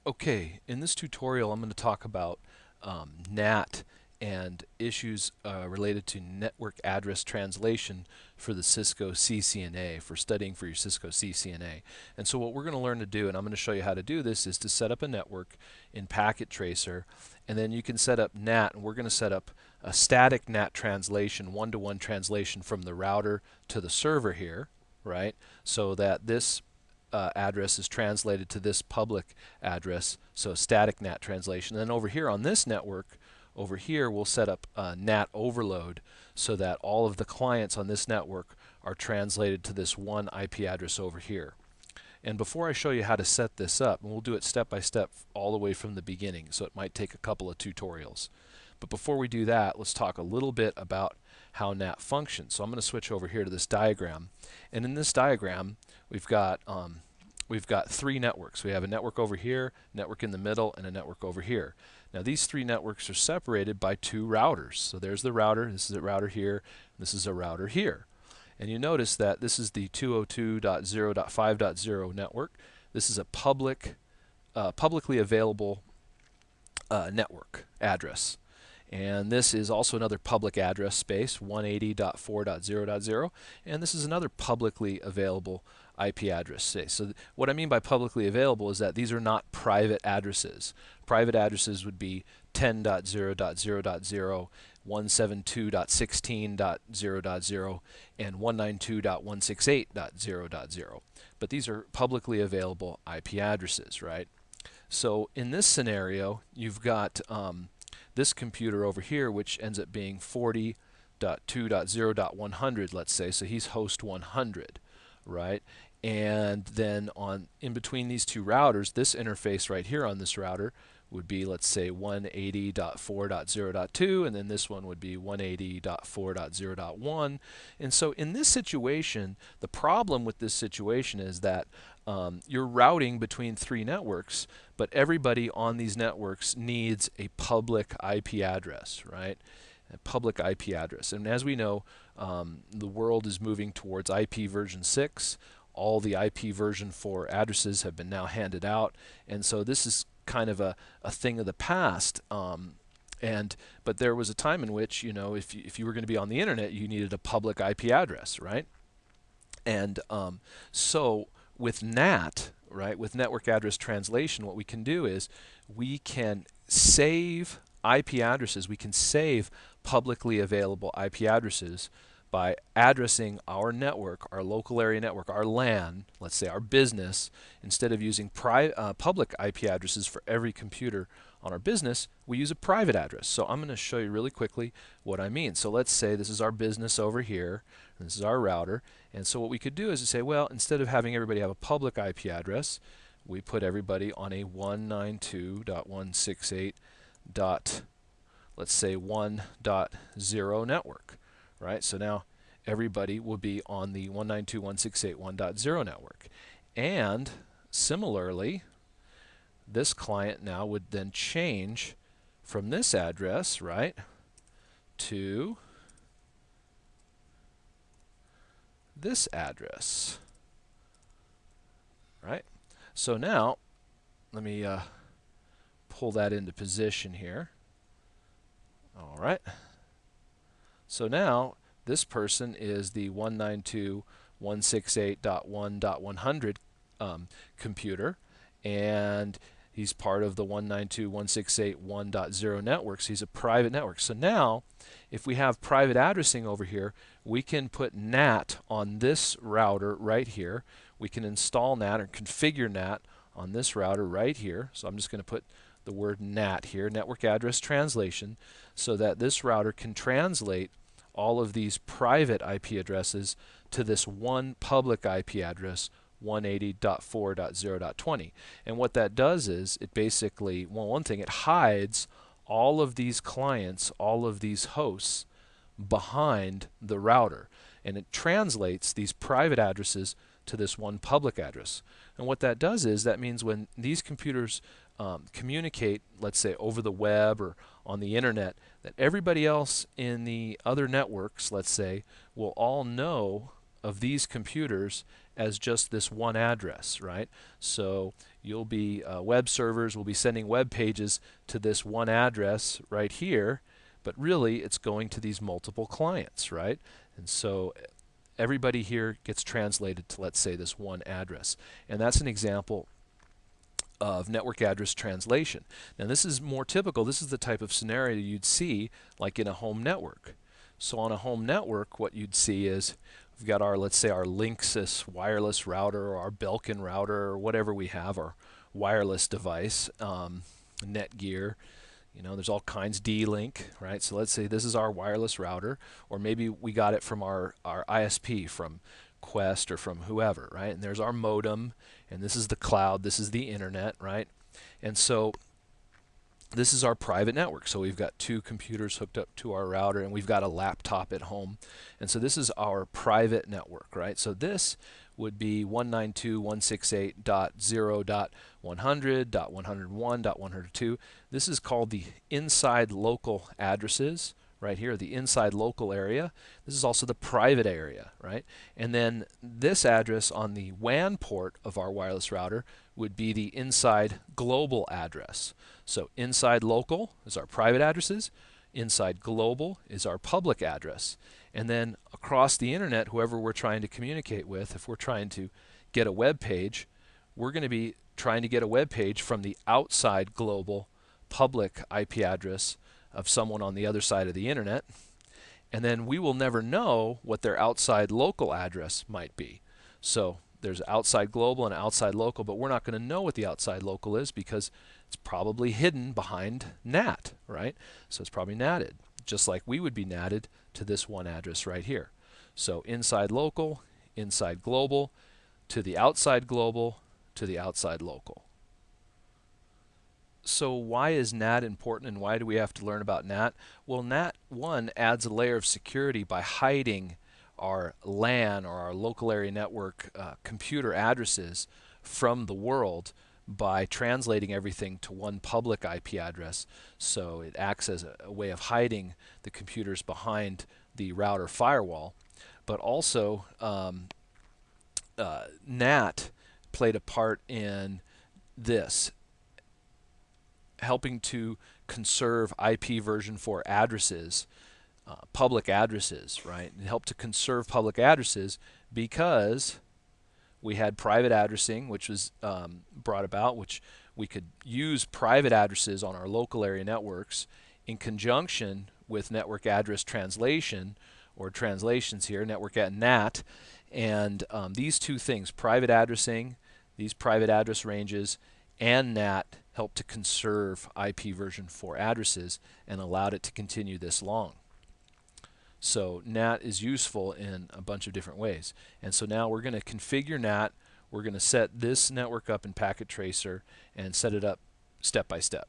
Okay, in this tutorial I'm going to talk about NAT and issues related to network address translation for the Cisco CCNA, for studying for your Cisco CCNA. And so what we're going to learn to do, and I'm going to show you how to do this, is to set up a network in Packet Tracer, and then you can set up NAT, and we're going to set up a static NAT translation, one-to-one translation from the router to the server here, right? So that this address is translated to this public address, so static NAT translation. And then over here on this network, over here we'll set up a NAT overload so that all of the clients on this network are translated to this one IP address over here. And before I show you how to set this up, and we'll do it step by step all the way from the beginning, so it might take a couple of tutorials. But before we do that, let's talk a little bit about how NAT functions. So I'm going to switch over here to this diagram. And in this diagram, we've got three networks. We have a network over here, network in the middle, and a network over here. Now these three networks are separated by two routers. So there's the router, this is a router here, this is a router here. And you notice that this is the 202.0.5.0 network. This is a publicly available network address. And this is also another public address space, 180.4.0.0, and this is another publicly available IP address space. So what I mean by publicly available is that these are not private addresses. Private addresses would be 10.0.0.0, 172.16.0.0, and 192.168.0.0. But these are publicly available IP addresses, right? So in this scenario, you've got this computer over here, which ends up being 40.2.0.100, let's say, so he's host 100, right? And then in between these two routers, this interface right here on this router would be, let's say, 180.4.0.2, and then this one would be 180.4.0.1. And so in this situation, the problem with this situation is that you're routing between three networks, but everybody on these networks needs a public IP address, right? A public IP address. And as we know, the world is moving towards IP version 6. All the IP version 4 addresses have been now handed out, and so this is kind of a thing of the past. But there was a time in which, you know, if you were going to be on the internet, you needed a public IP address, right? And so with NAT, right, with network address translation, what we can do is we can save IP addresses. We can save publicly available IP addresses by addressing our network, our local area network, our LAN, let's say our business. Instead of using public IP addresses for every computer on our business, we use a private address. So I'm going to show you really quickly what I mean. So let's say this is our business over here, and this is our router. And so what we could do is to say, well, instead of having everybody have a public IP address, we put everybody on a 192.168. Let's say 1.0 network, right? So now everybody will be on the 192.168.1.0 network. And similarly, this client now would then change from this address, right, to this address, right? So now let me pull that into position here. All right. So now this person is the 192.168.1.100 computer, and he's part of the 192.168.1.0 networks. He's a private network. So now, if we have private addressing over here, we can put NAT on this router right here. We can install NAT or configure NAT on this router right here. So I'm just going to put the word NAT here, network address translation, so that this router can translate all of these private IP addresses to this one public IP address, 180.4.0.20. And what that does is it basically, well, one thing, it hides all of these clients, all of these hosts behind the router, and it translates these private addresses to this one public address. And what that does is that means when these computers communicate, let's say over the web or on the internet, that everybody else in the other networks, let's say, will all know of these computers as just this one address, right? So you'll be web servers will be sending web pages to this one address right here, but really it's going to these multiple clients, right? And so everybody here gets translated to, let's say, this one address. And that's an example of network address translation. Now this is more typical. This is the type of scenario you'd see like in a home network. So on a home network, what you'd see is we've got our, let's say, our Linksys wireless router or our Belkin router or whatever we have, our wireless device, Netgear. You know, there's all kinds, D-Link, right? So let's say this is our wireless router, or maybe we got it from our ISP, from Quest or from whoever, right? And there's our modem, and this is the cloud, this is the internet, right? And so this is our private network. So we've got two computers hooked up to our router, and we've got a laptop at home. And so this is our private network, right? So this would be 192.168.0.100.101.102. This is called the inside local addresses, right here, the inside local area. This is also the private area, right? And then this address on the WAN port of our wireless router would be the inside global address. So inside local is our private addresses, inside global is our public address. And then across the internet, whoever we're trying to communicate with, if we're trying to get a web page, we're going to be trying to get a web page from the outside global public IP address of someone on the other side of the internet. And then we will never know what their outside local address might be. So there's outside global and outside local, but we're not going to know what the outside local is because it's probably hidden behind NAT, right? So it's probably NATed, just like we would be NATed to this one address right here. So inside local, inside global, to the outside global, to the outside local. So why is NAT important, and why do we have to learn about NAT? Well, NAT, one, adds a layer of security by hiding our LAN or our local area network computer addresses from the world by translating everything to one public IP address. So it acts as a way of hiding the computers behind the router firewall. But also NAT played a part in this, helping to conserve IP version 4 addresses, public addresses, right? It helped to conserve public addresses because we had private addressing, which was brought about, which we could use private addresses on our local area networks in conjunction with network address translation, or translations here, network at NAT. And these two things, private addressing, these private address ranges, and NAT, helped to conserve IP version 4 addresses and allowed it to continue this long. So NAT is useful in a bunch of different ways. And so now we're going to configure NAT. We're going to set this network up in Packet Tracer and set it up step by step.